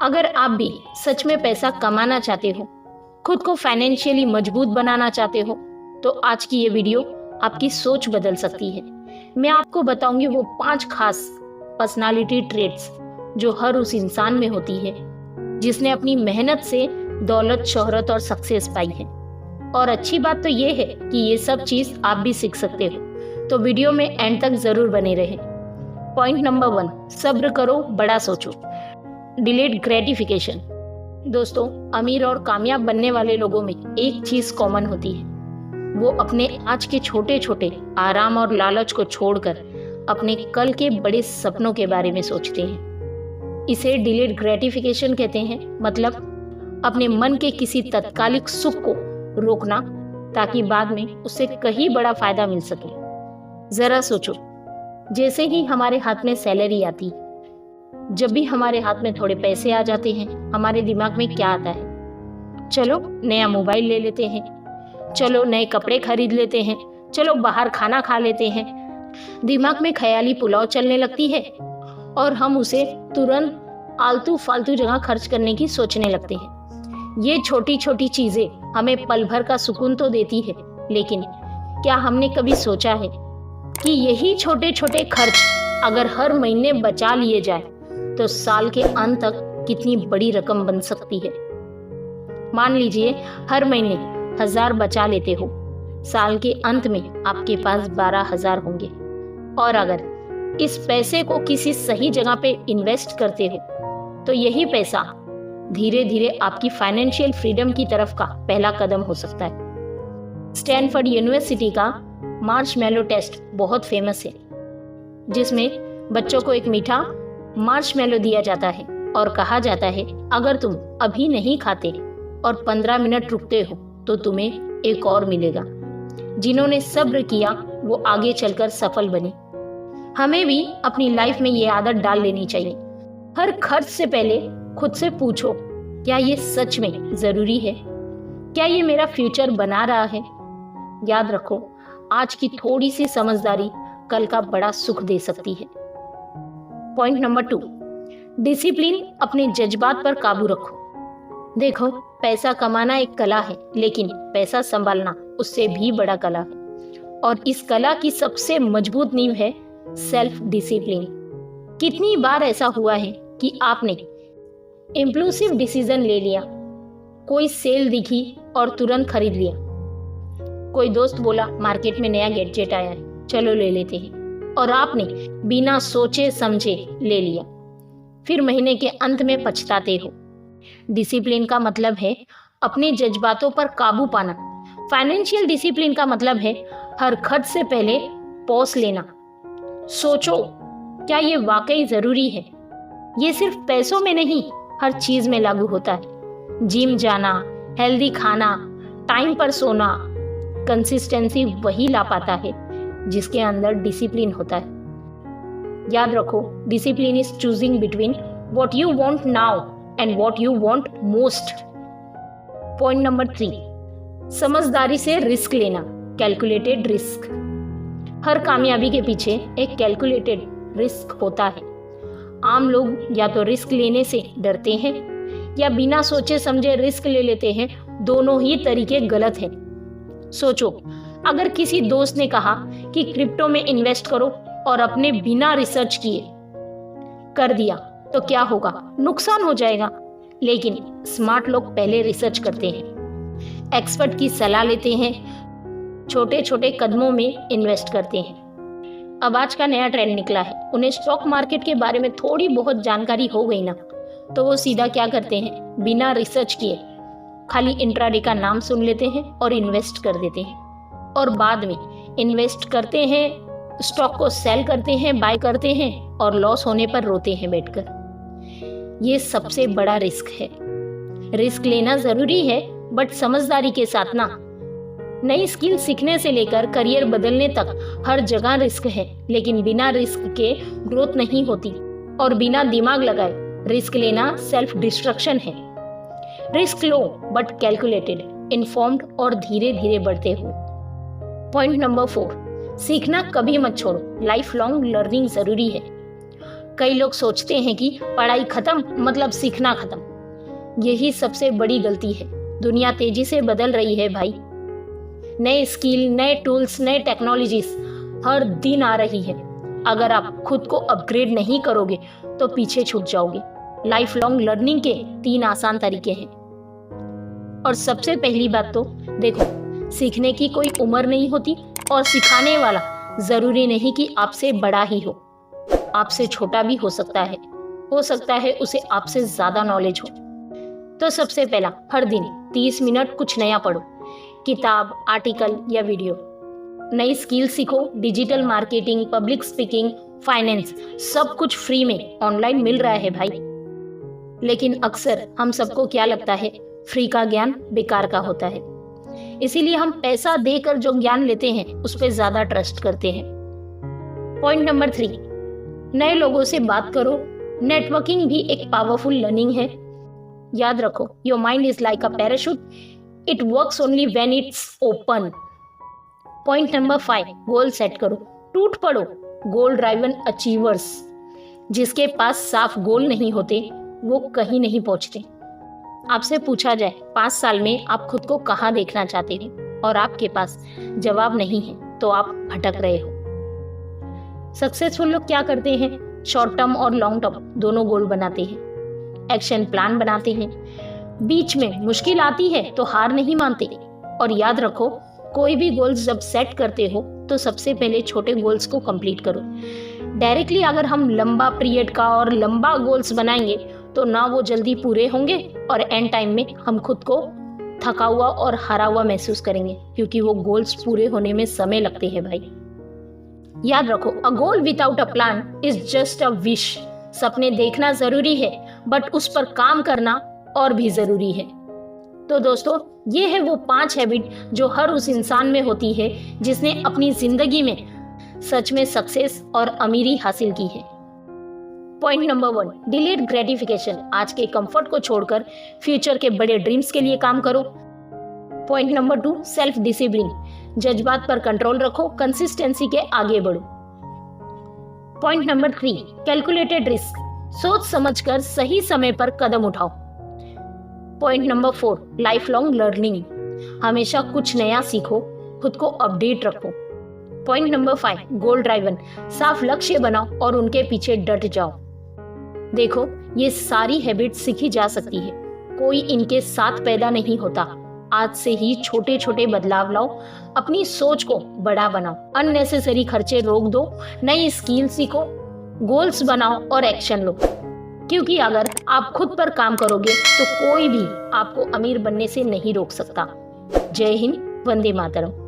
अगर आप भी सच में पैसा कमाना चाहते हो, खुद को फाइनेंशियली मजबूत बनाना चाहते हो, तो आज की ये वीडियो आपकी सोच बदल सकती है। मैं आपको बताऊंगी वो 5 खास पर्सनालिटी ट्रेट्स जो हर उस इंसान में होती है जिसने अपनी मेहनत से दौलत, शोहरत और सक्सेस पाई है। और अच्छी बात तो ये है कि ये सब चीज आप भी सीख सकते हो, तो वीडियो में एंड तक जरूर बने रहें। पॉइंट नंबर 1, सब्र करो, बड़ा सोचो। Delayed gratification. दोस्तों, अमीर और कामयाब बनने वाले लोगों में एक चीज कॉमन होती है, वो अपने आज के छोटे छोटे आराम और लालच को छोड़कर अपने कल के बड़े सपनों के बारे में सोचते हैं। इसे डिलेड ग्रेटिफिकेशन कहते हैं, मतलब अपने मन के किसी तत्कालिक सुख को रोकना ताकि बाद में उससे कहीं बड़ा फायदा मिल सके। जरा सोचो, जैसे ही हमारे हाथ में सैलरी आती, जब भी हमारे हाथ में थोड़े पैसे आ जाते हैं, हमारे दिमाग में क्या आता है? चलो नया मोबाइल ले लेते हैं, चलो नए कपड़े खरीद लेते हैं, चलो बाहर खाना खा लेते हैं। दिमाग में ख्याली पुलाव चलने लगती है और हम उसे तुरंत आलतू फालतू जगह खर्च करने की सोचने लगते हैं। ये छोटी छोटी चीजें हमें पल भर का सुकून तो देती है, लेकिन क्या हमने कभी सोचा है कि यही छोटे छोटे खर्च अगर हर महीने बचा लिए जाए तो साल के अंत तक कितनी बड़ी रकम बन सकती है? मान लीजिए हर महीने 1000 बचा लेते हो, साल के अंत में आपके पास 12,000 होंगे। और अगर इस पैसे को किसी सही जगह पे इन्वेस्ट करते हो तो यही पैसा धीरे धीरे आपकी फाइनेंशियल फ्रीडम की तरफ का पहला कदम हो सकता है। स्टैनफोर्ड यूनिवर्सिटी का मार्शमैलो टेस्ट बहुत फेमस है, जिसमें बच्चों को एक मीठा मार्शमैलो दिया जाता है और कहा जाता है, अगर तुम अभी नहीं खाते और 15 मिनट रुकते हो तो तुम्हें एक और मिलेगा। जिन्होंने सब्र किया वो आगे चलकर सफल बने। हमें भी अपनी लाइफ में ये आदत डाल लेनी चाहिए। हर खर्च से पहले खुद से पूछो, क्या ये सच में जरूरी है? क्या ये मेरा फ्यूचर बना रहा है? याद रखो, आज की थोड़ी सी समझदारी कल का बड़ा सुख दे सकती है। Point number 2, discipline. अपने जज्बात पर काबू रखो। देखो, पैसा कमाना एक कला है, लेकिन पैसा संभालना उससे भी बड़ा कला है। और इस कला की सबसे मजबूत नींव है सेल्फ डिसिप्लिन। कितनी बार ऐसा हुआ है कि आपने इम्पल्सिव डिसीजन ले लिया, कोई सेल दिखी और तुरंत खरीद लिया। कोई दोस्त बोला मार्केट में नया गैजेट आया है, चलो ले लेते हैं, और आपने बिना सोचे समझे ले लिया। फिर महीने के अंत में पछताते हो। डिसिप्लिन का मतलब है अपने जज्बातों पर काबू पाना। फाइनेंशियल डिसिप्लिन का मतलब है हर खर्च से पहले पॉज लेना। सोचो, क्या ये वाकई जरूरी है? ये सिर्फ पैसों में नहीं, हर चीज में लागू होता है। जिम जाना, हेल्दी खाना, टाइम पर सोना। कंसिस्टेंसी वही ला पाता है जिसके अंदर डिसिप्लिन होता है। याद रखो, discipline is choosing between what you want now and what you want most. Point number 3, समझदारी से रिस्क लेना। Calculated risk. हर कामयाबी के पीछे एक कैलकुलेटेड रिस्क होता है। आम लोग या तो रिस्क लेने से डरते हैं या बिना सोचे समझे रिस्क ले लेते हैं। दोनों ही तरीके गलत हैं। सोचो, अगर किसी दोस्त ने कहा कि क्रिप्टो में इन्वेस्ट करो और अपने बिना रिसर्च किए कर दिया तो क्या होगा? नुकसान हो जाएगा। लेकिन स्मार्ट लोग पहले रिसर्च करते हैं, एक्सपर्ट की सलाह लेते हैं, छोटे छोटे कदमों में इन्वेस्ट करते हैं। अब आज का नया ट्रेंड निकला है, उन्हें स्टॉक मार्केट के बारे में थोड़ी बहुत जानकारी हो गई ना, तो वो सीधा क्या करते हैं, बिना रिसर्च किए खाली इंट्राडे का नाम सुन लेते हैं और इन्वेस्ट कर देते हैं। और बाद में इन्वेस्ट करते हैं, स्टॉक को सेल करते हैं, बाय करते हैं और लॉस होने पर रोते हैं बैठकर। ये सबसे बड़ा रिस्क है। रिस्क लेना जरूरी है, बट समझदारी के साथ ना। नई स्किल सीखने से लेकर करियर बदलने तक हर जगह रिस्क है, लेकिन बिना रिस्क के ग्रोथ नहीं होती। और बिना दिमाग लगाए रिस्क लेना सेल्फ डिस्ट्रक्शन है। Risk low but calculated, informed और धीरे धीरे बढ़ते हो। पॉइंट नंबर 4, सीखना कभी मत छोड़ो। लाइफ लॉन्ग लर्निंग जरूरी है। कई लोग सोचते हैं कि पढ़ाई खत्म मतलब सीखना खत्म। यही सबसे बड़ी गलती है। दुनिया तेजी से बदल रही है भाई। नए स्किल, नए टूल्स, नए टेक्नोलॉजीज हर दिन आ रही है। अगर आप खुद को अपग्रेड नहीं करोगे तो पीछे छूट जाओगे। लाइफ लॉन्ग लर्निंग के 3 आसान तरीके हैं। और सबसे पहली बात तो देखो, सीखने की कोई उम्र नहीं होती और सिखाने वाला जरूरी नहीं कि आपसे बड़ा ही हो। आपसे छोटा भी हो सकता है उसे आपसे ज्यादा नॉलेज हो। तो सबसे पहला, हर दिन 30 मिनट कुछ नया पढ़ो। किताब, आर्टिकल या वीडियो। नई स्किल सीखो। Digital marketing, public speaking, finance, सब कुछ फ्री में ऑनलाइन मिल रहा है भाई। लेकिन अक्सर हम सबको क्या लगता है, फ्री का ज्ञान बेकार का होता है। इसीलिए हम पैसा देकर जो ज्ञान लेते हैं उस पर ज्यादा ट्रस्ट करते हैं। पॉइंट नंबर 3, नए लोगों से बात करो। नेटवर्किंग भी एक पावरफुल लर्निंग है। याद रखो, your mind is like a parachute, it works only when it's open. Point number 5, goal set करो। टूट पड़ो। गोल ड्राइवन अचीवर्स, जिसके पास साफ गोल नहीं होते वो कहीं नहीं पहुंचते। आपसे पूछा जाए 5 साल में आप खुद को कहाँ देखना चाहते हैं और आपके पास जवाब नहीं है तो आप भटक रहे हो। सक्सेसफुल लोग क्या करते हैं, शॉर्ट टर्म और लॉन्ग टर्म दोनों गोल बनाते हैं, एक्शन प्लान बनाते हैं। बीच में मुश्किल आती है तो हार नहीं मानते। और याद रखो, कोई भी गोल्स जब सेट करते हो तो सबसे पहले छोटे गोल्स को कंप्लीट करो। डायरेक्टली अगर हम लंबा पीरियड का और लंबा गोल्स बनाएंगे तो ना वो जल्दी पूरे होंगे और एंड टाइम में हम खुद को थका हुआ और हारा हुआ महसूस करेंगे, क्योंकि वो गोल्स पूरे होने में समय लगते हैं भाई। याद रखो, a goal without a plan is just a wish. सपने देखना जरूरी है बट उस पर काम करना और भी जरूरी है। तो दोस्तों, ये है वो 5 हैबिट जो हर उस इंसान में होती है जिसने अपनी जिंदगी में सच में सक्सेस और अमीरी हासिल की है। Point number 1, delayed gratification. आज के कंफर्ट को छोड़कर फ्यूचर के बड़े ड्रीम्स के लिए काम करो। Point number 2, self discipline. जज्बात पर कंट्रोल रखो, कंसिस्टेंसी के आगे बढ़ो। Point number 3, calculated risk. सोच समझकर सही समय पर कदम उठाओ। Point number 4, life long learning. हमेशा कुछ नया सीखो, खुद को अपडेट रखो। पॉइंट नंबर 5, गोल ड्राइवन। साफ लक्ष्य बनाओ और उनके पीछे डट जाओ। देखो, ये सारी हैबिट्स सीखी जा सकती है, कोई इनके साथ पैदा नहीं होता। आज से ही छोटे छोटे बदलाव लाओ, अपनी सोच को बड़ा बनाओ, अननेसेसरी खर्चे रोक दो, नई स्किल सीखो, गोल्स बनाओ और एक्शन लो। क्योंकि अगर आप खुद पर काम करोगे तो कोई भी आपको अमीर बनने से नहीं रोक सकता। जय हिंद, वंदे मातरम।